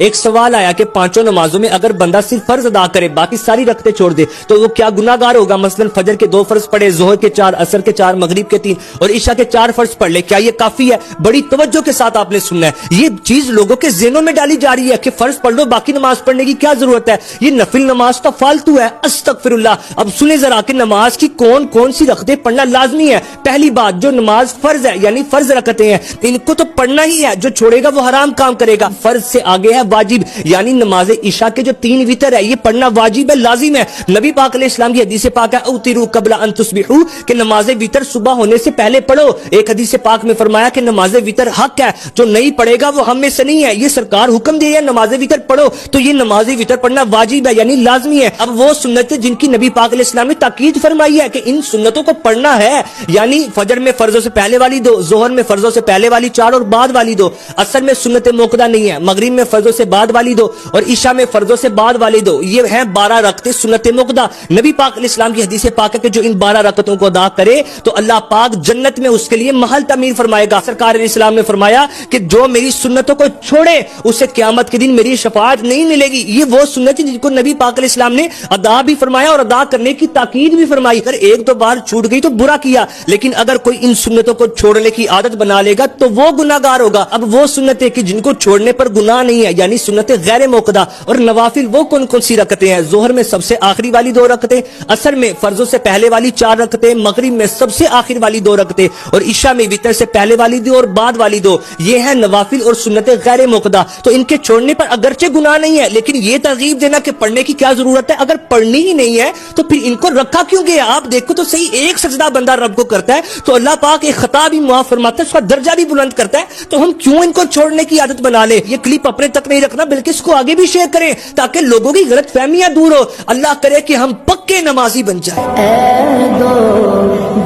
ایک سوال آیا کہ پانچوں نمازوں میں اگر بندہ صرف فرض ادا کرے باقی ساری رکعتیں چھوڑ دے تو وہ کیا گناہگار ہوگا؟ مثلا فجر کے 2 فرض پڑھے، ظہر کے 4، عصر کے 4، مغرب کے 3 اور عشاء کے 4 فرض پڑھ لے، کیا یہ کافی ہے؟ بڑی توجہ کے ساتھ آپ نے سننا ہے، یہ چیز لوگوں کے ذہنوں میں ڈالی جا رہی ہے کہ فرض پڑھ لو، باقی نماز پڑھنے کی کیا ضرورت ہے؟ یہ نفل نماز تو فالتو ہے، استغفر اللہ۔ اب سنیں ذرا کہ نماز کی کون کون سی رکعتیں پڑھنا لازمی ہے۔ پہلی بات، جو نماز فرض ہے یعنی فرض رکعتیں ہیں ان کو تو پڑھنا ہی ہے، جو چھوڑے گا وہ حرام کام کرے گا۔ فرض سے آگے ہے واجب، یعنی نماز عشاء کے جو 3 وتر ہے یہ پڑھنا واجب ہے، لازم ہے۔ نبی پاک علیہ السلام کی حدیث پاک ہے اوتروا قبل ان تصبحوا، کہ نماز وتر صبح ہونے سے پہلے پڑھو۔ ایک حدیث پاک میں فرمایا کہ نماز وتر حق ہے، جو نہیں پڑھے گا وہ ہم میں سے نہیں ہے، یہ سرکار حکم دے ہے نماز وتر پڑھو، تو یہ نماز وتر پڑھنا واجب ہے یعنی لازمی ہے۔ اب وہ سنتیں جن کی نبی پاک علیہ السلام نے تاکید فرمائی ہے کہ ان سنتوں کو پڑھنا ہے، یعنی فجر میں فرضوں سے پہلے والی 2، ظہر میں فرضوں سے پہلے والی 4 اور بعد والی 2، عصر میں سنت موقدہ نہیں ہے، مغرب میں فرضوں سے بعد والی 2 اور عشاء میں فرضوں سے بعد والی 2، یہ ہیں 12 رکعتیں سنت موقدہ۔ نبی پاک علیہ السلام کی حدیث پاک ہے کہ جو ان 12 رکعتوں کو ادا کرے تو اللہ پاک جنت میں اس کے لیے محل تعمیر فرمائے گا۔ سرکار علیہ السلام نے فرمایا کہ جو میری سنتوں کو چھوڑے اسے قیامت کے دن میری شفاعت نہیں ملے گی۔ یہ وہ سنت جن کو نبی پاک علیہ السلام نے ادا بھی فرمایا اور ادا کرنے کی تاکید بھی فرمائی۔ اگر ایک دو بار چھوٹ گئی تو برا کیا، لیکن اگر کوئی ان سنتوں کو چھوڑنے کی عادت بنا لے گا تو وہ گناہگار ہوگا۔ اب وہ سنتیں کہ جن کو چھوڑنے پر گناہ نہیں ہے یعنی سنت غیر موقدہ اور نوافل، وہ کون کون سی رکعتیں ہیں؟ ظہر میں سب سے آخری والی 2 رکعتیں، عصر میں فرضوں سے پہلے والی 4 رکعتیں، مغرب میں سب سے آخر والی 2 رکعتیں اور عشاء میں وتر سے پہلے والی 2 اور بعد والی 2، یہ ہیں نوافل اور سنت غیر موقدہ۔ تو ان کے چھوڑنے پر اگرچہ گناہ نہیں ہے، لیکن یہ ترغیب دینا کہ پڑھنے کی کیا ضرورت ہے، اگر پڑھنی ہی نہیں ہے تو پھر ان کو رکھا کیوں گیا؟ آپ دیکھو تو صحیح، ایک سجدہ بندہ رب کو کرتا ہے تو اللہ پاک ایک خطا بھی معاف فرماتا ہے، اس کا درجہ بھی بلند کرتا ہے، تو ہم کیوں ان کو چھوڑنے کی عادت بنا لے؟ یہ کلپ اپنے تک نہیں رکھنا بلکہ اس کو آگے بھی شیئر کریں تاکہ لوگوں کی غلط فہمیاں دور ہو۔ اللہ کرے کہ ہم پکے نمازی بن جائیں۔ اے دو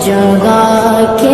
جگہ کے